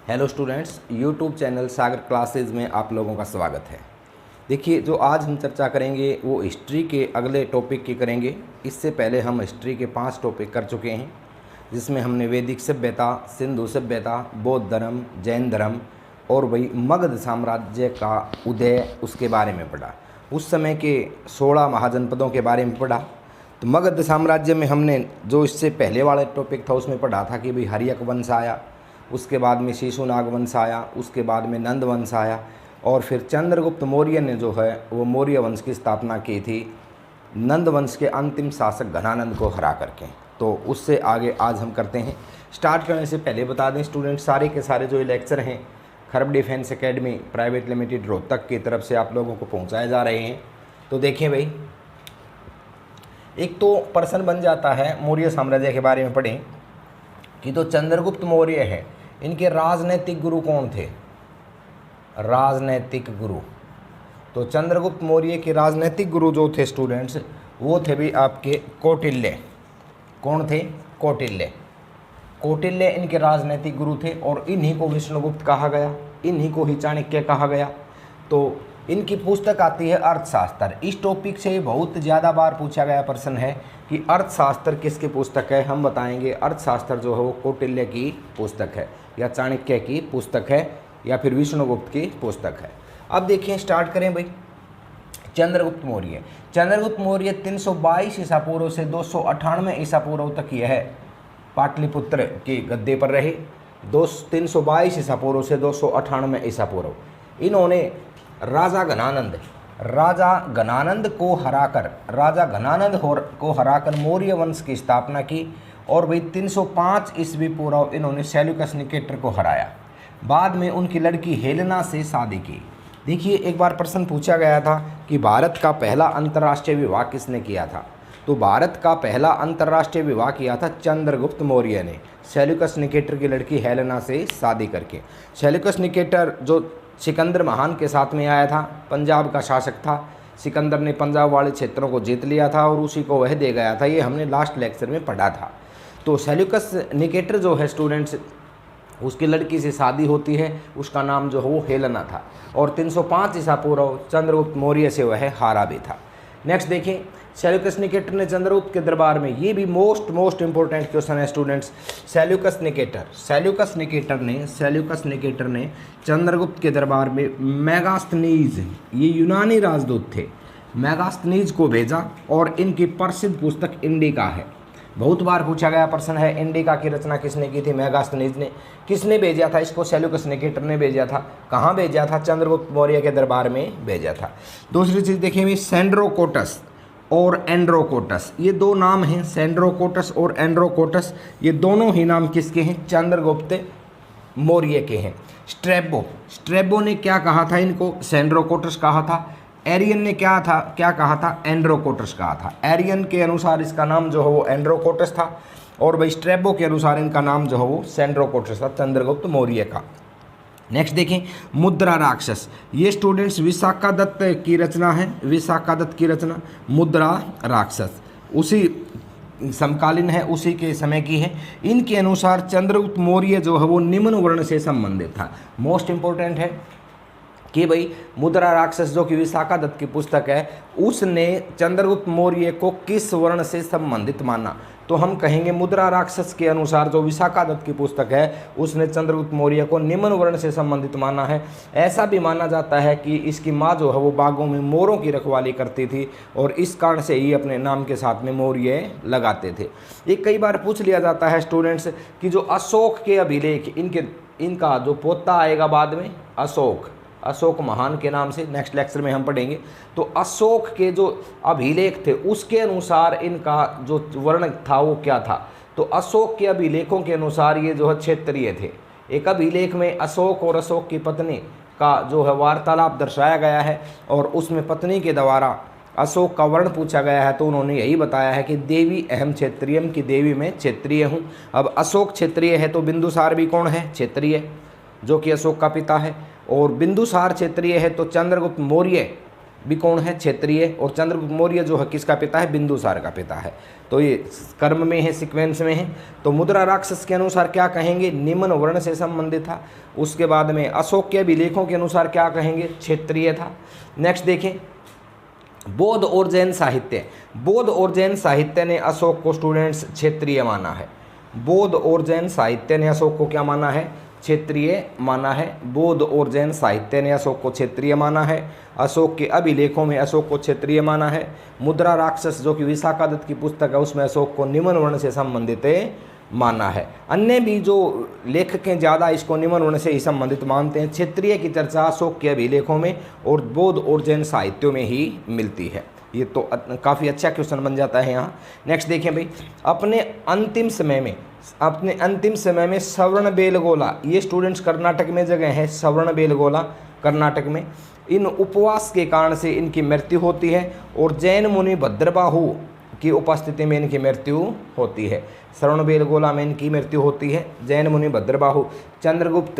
Hello students, YouTube channel सागर classes में आप लोगों का स्वागत है। देखिए, जो आज हम चर्चा करेंगे वो हिस्ट्री के अगले टॉपिक की करेंगे। इससे पहले हम हिस्ट्री के 5 टॉपिक कर चुके हैं, जिसमें हमने वैदिक सभ्यता, सिंधु सभ्यता, बौद्ध धर्म, जैन धर्म और वही मगध साम्राज्य का उदय, उसके बारे में पढ़ा। उस समय के 16 महाजनपदों के बारे में पढ़ा। तो मगध साम्राज्य में हमने जो इससे पहले वाला टॉपिक था उसमें पढ़ा था कि भाई हर्यक वंश आया, उसके बाद में शिशुनाग वंश आया, उसके बाद में नंद वंश आया और फिर चंद्रगुप्त मौर्य ने जो है वो मौर्य वंश की स्थापना की थी नंद वंश के अंतिम शासक घनानंद को हरा करके। तो उससे आगे आज हम करते हैं। स्टार्ट करने से पहले बता दें स्टूडेंट, सारे के सारे जो लेक्चर हैं खरब defence academy private limited Rohtak की तरफ से आप लोगों को पहुँचाए जा रहे हैं। तो देखिए भाई, एक तो प्रश्न बन जाता है मौर्य साम्राज्य के बारे में पढ़ें कि तो चंद्रगुप्त मौर्य है, इनके राजनैतिक गुरु कौन थे? राजनैतिक गुरु। तो चंद्रगुप्त मौर्य के राजनैतिक गुरु जो थे स्टूडेंट्स, वो थे भी आपके कौटिल्य। कौन थे? कौटिल्य। कौटिल्य इनके राजनैतिक गुरु थे और इन्हीं को विष्णुगुप्त कहा गया, इन्हीं को ही चाणक्य कहा गया। तो इनकी पुस्तक आती है अर्थशास्त्र। इस टॉपिक से बहुत ज़्यादा बार पूछा गया प्रश्न है कि अर्थशास्त्र किसकी पुस्तक है। हम बताएंगे अर्थशास्त्र जो है वो कौटिल्य की पुस्तक है या चाणक्य की पुस्तक है या फिर विष्णुगुप्त की पुस्तक है। अब देखिए, स्टार्ट करें भाई। चंद्रगुप्त मौर्य। चंद्रगुप्त मौर्य 322 ईसा पूर्व से 298 ईसा पूर्व तक यह पाटलिपुत्र के गद्दे पर रहे। 322 ईसा पूर्व से 298 ईसा पूर्व इन्होंने राजा घनानंद को हराकर मौर्य वंश की स्थापना की और भाई 305 ईस्वी पूर्व इन्होंने सेल्यूकस निकेटर को हराया। बाद में उनकी लड़की हेलेना से शादी की। देखिए, एक बार प्रश्न पूछा गया था कि भारत का पहला अंतर्राष्ट्रीय विवाह किसने किया था? तो भारत का पहला अंतर्राष्ट्रीय विवाह किया था चंद्रगुप्त मौर्य ने, सेल्यूकस निकेटर की लड़की हेलेना से शादी करके। सेल्यूकस निकेटर जो सिकंदर महान के साथ में आया था, पंजाब का शासक था। सिकंदर ने पंजाब वाले क्षेत्रों को जीत लिया था और उसी को वह दे गया था। ये हमने लास्ट लेक्चर में पढ़ा था। तो सेल्यूकस निकेटर जो है स्टूडेंट्स, उसकी लड़की से शादी होती है, उसका नाम जो है वो हेलेना था और 305 ईसा पूर्व चंद्रगुप्त मौर्य से वह हारा भी था। नेक्स्ट देखिए, सेल्यूकस निकेटर ने चंद्रगुप्त के दरबार में, ये भी मोस्ट इंपॉर्टेंट क्वेश्चन है स्टूडेंट्स। सेल्यूकस निकेटर ने चंद्रगुप्त के दरबार में मेगास्थनीज, ये यूनानी राजदूत थे, मेगास्थनीज को भेजा और इनकी प्रसिद्ध पुस्तक इंडिका है। बहुत बार पूछा गया प्रश्न है, इंडिका की रचना किसने की थी? मेगास्थनीज ने। किसने भेजा था इसको? सेल्यूकस निकेटर ने भेजा था। कहाँ भेजा था? चंद्रगुप्त मौर्य के दरबार में भेजा था। दूसरी चीज़ देखिए, सेंड्रोकोटस और एंड्रोकोटस, ये दो नाम हैं, सेंड्रोकोटस और एंड्रोकोटस, ये दोनों ही नाम किसके हैं? चंद्रगुप्त मौर्य के हैं। स्ट्रेबो ने क्या कहा था इनको? सेंड्रोकोटस कहा था। एरियन ने क्या कहा था? एंड्रोकोटस कहा था। एरियन के अनुसार इसका नाम जो है वो एंड्रोकोटस था और भाई स्ट्रेबो के अनुसार इनका नाम जो है वो सेंड्रोकोटस था, चंद्रगुप्त मौर्य का। नेक्स्ट देखें, मुद्रा राक्षस। ये स्टूडेंट्स विशाखा दत्त की रचना है, विशाखा दत्त की रचना मुद्रा राक्षस, उसी समकालीन है, उसी के समय की है। इनके अनुसार चंद्रगुप्त मौर्य जो है वो निम्न वर्ण से संबंधित था। मोस्ट इंपॉर्टेंट है कि भाई मुद्रा राक्षस जो कि विशाखा दत्त की पुस्तक है, उसने चंद्रगुप्त मौर्य को किस वर्ण से संबंधित माना? तो हम कहेंगे मुद्रा राक्षस के अनुसार जो विशाखा दत्त की पुस्तक है, उसने चंद्रगुप्त मौर्य को निम्न वर्ण से संबंधित माना है। ऐसा भी माना जाता है कि इसकी माँ जो है वो बागों में मोरों की रखवाली करती थी और इस कारण से ही अपने नाम के साथ में मौर्य लगाते थे। एक कई बार पूछ लिया जाता है स्टूडेंट्स कि जो अशोक के अभिलेख, इनका जो पोता आएगा बाद में, अशोक महान के नाम से नेक्स्ट लेक्चर में हम पढ़ेंगे। तो अशोक के जो अभिलेख थे उसके अनुसार इनका जो वर्ण था वो क्या था? तो अशोक के अभिलेखों के अनुसार ये जो है क्षेत्रीय थे। एक अभिलेख में अशोक और अशोक की पत्नी का जो है वार्तालाप दर्शाया गया है और उसमें पत्नी के द्वारा अशोक का वर्ण पूछा गया है, तो उन्होंने यही बताया है कि देवी अहम क्षेत्रियम, की देवी में क्षेत्रीय हूँ। अब अशोक क्षेत्रीय है तो बिंदुसार भी कौन है? क्षेत्रीय, जो कि अशोक का पिता है। और बिंदुसार क्षेत्रीय है तो चंद्रगुप्त मौर्य भी कौन है, क्षेत्रीय, और चंद्रगुप्त मौर्य जो है किसका पिता है, बिंदुसार का पिता है। तो ये कर्म में है, सीक्वेंस में है। तो मुद्रा राक्षस के अनुसार क्या कहेंगे, निम्न वर्ण से संबंधित था। उसके बाद में अशोक के अभिलेखों के अनुसार क्या कहेंगे, क्षेत्रीय था। नेक्स्ट देखें, बौद्ध और जैन साहित्य। बौद्ध और जैन साहित्य ने अशोक को स्टूडेंट्स क्षेत्रीय माना है। बौद्ध और जैन साहित्य ने अशोक को क्या माना है, क्षेत्रीय माना है। बौद्ध और जैन साहित्य ने अशोक को क्षेत्रीय माना है। अशोक के अभिलेखों में अशोक को क्षेत्रीय माना है। मुद्रा राक्षस जो कि विशाखादत्त की पुस्तक है उसमें अशोक को निम्न वर्ण से संबंधित माना है। अन्य भी जो लेखक हैं ज़्यादा इसको निम्न वर्ण से ही संबंधित मानते हैं। क्षेत्रीय की चर्चा अशोक के अभिलेखों में और बौद्ध और जैन साहित्यों में ही मिलती है। ये तो काफ़ी अच्छा क्वेश्चन बन जाता है यहाँ। नेक्स्ट देखें भाई, अपने अंतिम समय में सवर्ण बेलगोला, ये स्टूडेंट्स कर्नाटक में जगह है, सवर्ण बेलगोला कर्नाटक में, इन उपवास के कारण से इनकी मृत्यु होती है और जैन मुनि भद्रबाहु की उपस्थिति में इनकी मृत्यु होती है। श्रवण बेलगोला में इनकी मृत्यु होती है। जैन मुनि भद्रबाहु चंद्रगुप्त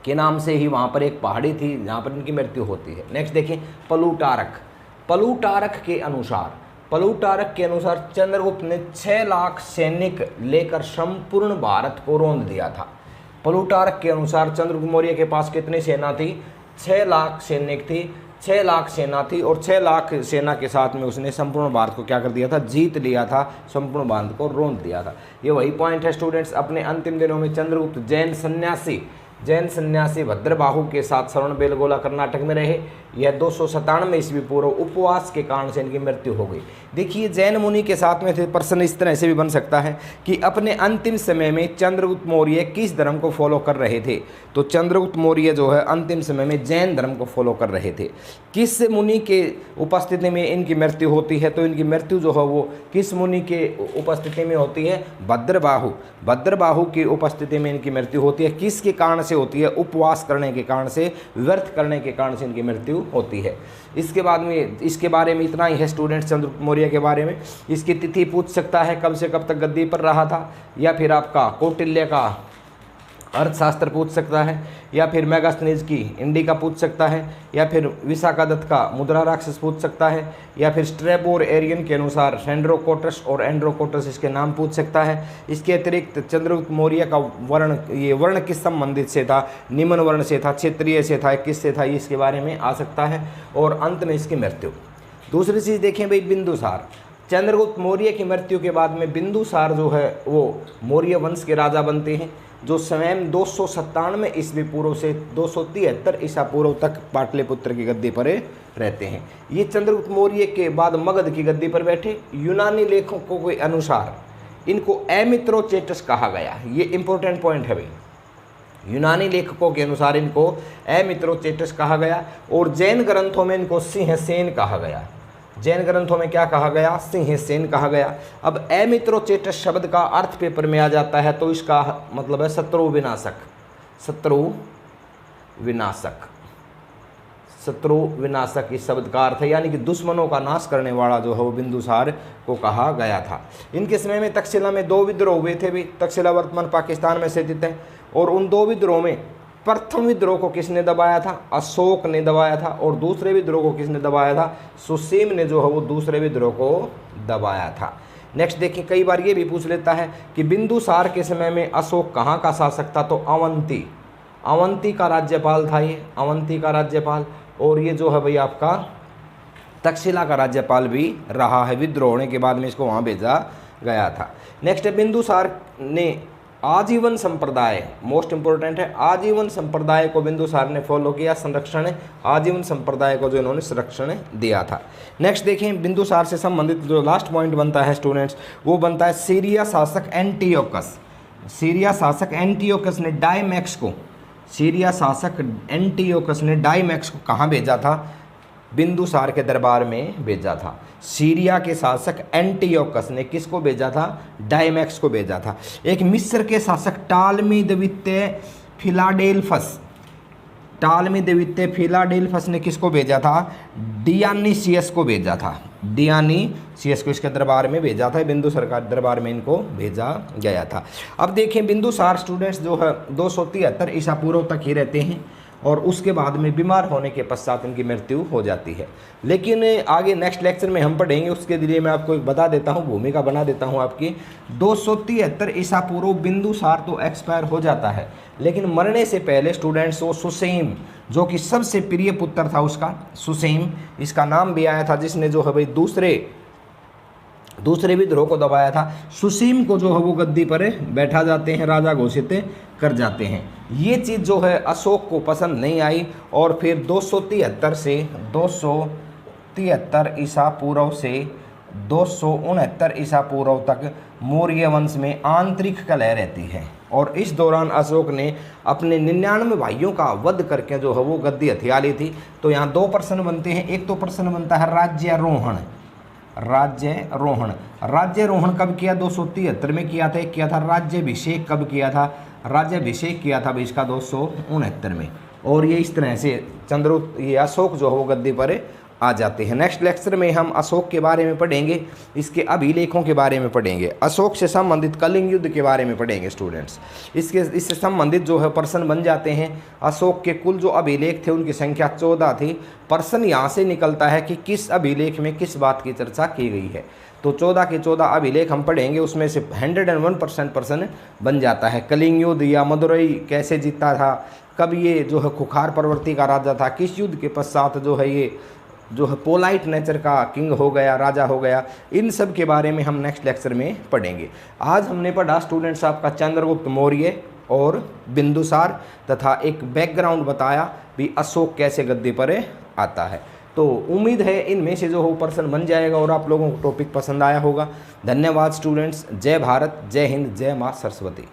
के नाम से ही वहाँ पर एक पहाड़ी थी जहाँ पर इनकी मृत्यु होती है। नेक्स्ट देखिए, प्लूटारक। प्लूटारक के अनुसार चंद्रगुप्त ने 6 लाख सैनिक लेकर संपूर्ण भारत को रौंद दिया था। प्लूटारक के अनुसार चंद्रगुप्त मौर्य के पास कितनी सेना थी, 6 लाख सैनिक थी, 6 लाख सेना थी और 6 लाख सेना के साथ में उसने संपूर्ण भारत को क्या कर दिया था, जीत लिया था, संपूर्ण भारत को रौंद दिया था। ये वही पॉइंट है स्टूडेंट्स। अपने अंतिम दिनों में चंद्रगुप्त जैन सन्यासी भद्रबाहु के साथ श्रवण बेलगोला कर्नाटक में रहे। यह 297 ईस्वी पूर्व उपवास के कारण से इनकी मृत्यु हो गई। देखिए, जैन मुनि के साथ में थे। प्रश्न इस तरह से भी बन सकता है कि अपने अंतिम समय में चंद्रगुप्त मौर्य किस धर्म को फॉलो कर रहे थे। तो चंद्रगुप्त मौर्य जो है अंतिम समय में जैन धर्म को फॉलो कर रहे थे। किस मुनि के उपस्थिति में इनकी मृत्यु होती है, तो इनकी मृत्यु जो है वो किस मुनि के उपस्थिति में होती है, भद्रबाहु की उपस्थिति में इनकी मृत्यु होती है। किसके कारण से होती है, उपवास करने के कारण से, व्रत करने के कारण से इनकी मृत्यु होती है। इसके बाद में इसके बारे में इतना ही है स्टूडेंट्स चंद्रगुप्त मौर्य के बारे में। इसकी तिथि पूछ सकता है, कब से कब तक गद्दी पर रहा था, या फिर आपका कौटिल्य का अर्थशास्त्र पूछ सकता है, या फिर मेगास्थनीज की इंडिका पूछ सकता है, या फिर विशाखादत्त का मुद्रा राक्षस पूछ सकता है, या फिर स्ट्रैबो और एरियन के अनुसार सेंड्रोकोटस और एंड्रोकोटस इसके नाम पूछ सकता है। इसके अतिरिक्त चंद्रगुप्त मौर्य का वर्ण किस संबंधित से था, निम्न वर्ण से था, क्षेत्रीय से था, किससे था, इसके बारे में आ सकता है। और अंत में इसकी मृत्यु। दूसरी चीज़ देखें भाई, बिंदुसार। चंद्रगुप्त मौर्य की मृत्यु के बाद में बिंदुसार जो है वो मौर्य वंश के राजा बनते हैं, जो स्वयं 297 ईस्वी पूर्व से 273 ईसा पूर्व तक पाटलिपुत्र की गद्दी पर रहते हैं। ये चंद्रगुप्त मौर्य के बाद मगध की गद्दी पर बैठे। यूनानी लेखकों के अनुसार इनको एमित्रोचेटस कहा गया। ये इंपॉर्टेंट पॉइंट है भाई। यूनानी लेखकों के अनुसार इनको एमित्रोचेटस कहा गया और जैन ग्रंथों में इनको सिंहसेन कहा गया। जैन ग्रंथों में क्या कहा गया, सिंहसेन कहा गया। अब एमित्रोचेटस शब्द का अर्थ पेपर में आ जाता है तो इसका मतलब है शत्रु विनाशक। शत्रु विनाशक इस शब्द का अर्थ है, यानी कि दुश्मनों का नाश करने वाला जो है वो बिंदुसार को कहा गया था। इनके समय में तक्षशिला में 2 विद्रोह हुए थे भी। तक्षशिला वर्तमान पाकिस्तान में स्थित है और उन 2 विद्रोह में प्रथम विद्रोह को किसने दबाया था, अशोक ने दबाया था, और दूसरे विद्रोह को किसने दबाया था, सुसीम ने जो है वो दूसरे विद्रोह को दबाया था। नेक्स्ट देखिए, कई बार ये भी पूछ लेता है कि बिंदुसार के समय में अशोक कहाँ का शासक था, तो अवंती का राज्यपाल था ये, अवंती का राज्यपाल। और ये जो है भाई आपका तक्षशिला का राज्यपाल भी रहा है। विद्रोह होने के बाद में इसको वहाँ भेजा गया था। नेक्स्ट है, बिंदुसार ने आजीवन संप्रदाय, मोस्ट इंपोर्टेंट है, आजीवन संप्रदाय को बिंदुसार ने फॉलो किया, संरक्षण, आजीवन संप्रदाय को जो इन्होंने संरक्षण दिया था। नेक्स्ट देखें, बिंदुसार से संबंधित जो लास्ट पॉइंट बनता है स्टूडेंट्स, वो बनता है सीरिया शासक एंटियोकस। सीरिया शासक एंटियोकस ने डायमैक्स को, सीरिया शासक एंटियोकस ने डायमैक्स को कहाँ भेजा था, बिंदुसार के दरबार में भेजा था। सीरिया के शासक एंटियोकस ने किसको भेजा था, डायमैक्स को भेजा था। एक मिस्र के शासक टालमी द्वितीय फिलाडेल्फस ने किसको भेजा था, डियानीसियस को भेजा था। डियानीसियस को इसके दरबार में भेजा था, बिंदुसार का दरबार में इनको भेजा गया था। अब देखें, बिंदुसार स्टूडेंट्स जो है 273 ईसा पूर्व तक ही रहते हैं और उसके बाद में बीमार होने के पश्चात इनकी मृत्यु हो जाती है। लेकिन आगे नेक्स्ट लेक्चर में हम पढ़ेंगे, उसके लिए मैं आपको एक बता देता हूँ, भूमिका बना देता हूँ आपकी। 273 ईसा पूर्व बिंदुसार तो एक्सपायर हो जाता है, लेकिन मरने से पहले स्टूडेंट्स वो सुसेम, जो कि सबसे प्रिय पुत्र था उसका, सुसेम इसका नाम भी आया था, जिसने जो है भाई दूसरे विद्रोह को दबाया था। सुसीम को जो है वो गद्दी पर बैठा जाते हैं, राजा घोषित कर जाते हैं। ये चीज़ जो है अशोक को पसंद नहीं आई और फिर 273 से 273 ईसा पूर्व से 269 ईसा पूर्व तक मौर्य वंश में आंतरिक कलह रहती है और इस दौरान अशोक ने अपने 99 भाइयों का वध करके जो है वो गद्दी हथिया ली थी। तो यहाँ दो प्रश्न बनते हैं। एक तो प्रश्न बनता है राज्यारोहण कब किया? 273 में किया था। एक किया था राज्याभिषेक कब किया था? राज्याभिषेक किया था भाई इसका 269 में। और ये इस तरह से ये अशोक जो है वो गद्दी पर आ जाते हैं। नेक्स्ट लेक्चर में हम अशोक के बारे में पढ़ेंगे, इसके अभिलेखों के बारे में पढ़ेंगे, अशोक से संबंधित कलिंग युद्ध के बारे में पढ़ेंगे स्टूडेंट्स। इससे संबंधित जो है प्रश्न बन जाते हैं। अशोक के कुल जो अभिलेख थे उनकी संख्या 14 थी। प्रश्न यहाँ से निकलता है कि किस अभिलेख में किस बात की चर्चा की गई है। तो 14 के 14 अभिलेख हम पढ़ेंगे, उसमें से 101% प्रश्न बन जाता है। कलिंग युद्ध या मदुरई कैसे जीता था, कब ये जो है खुखार प्रवृत्ति का राजा था, किस युद्ध के पश्चात जो है ये जो है पोलाइट नेचर का किंग हो गया, राजा हो गया, इन सब के बारे में हम नेक्स्ट लेक्चर में पढ़ेंगे। आज हमने पढ़ा स्टूडेंट्स आपका चंद्रगुप्त मौर्य और बिंदुसार तथा एक बैकग्राउंड बताया भी अशोक कैसे गद्दी पर आता है। तो उम्मीद है इनमें से जो हो पर्सन बन जाएगा और आप लोगों को टॉपिक पसंद आया होगा। धन्यवाद स्टूडेंट्स। जय भारत, जय हिंद, जय माँ सरस्वती।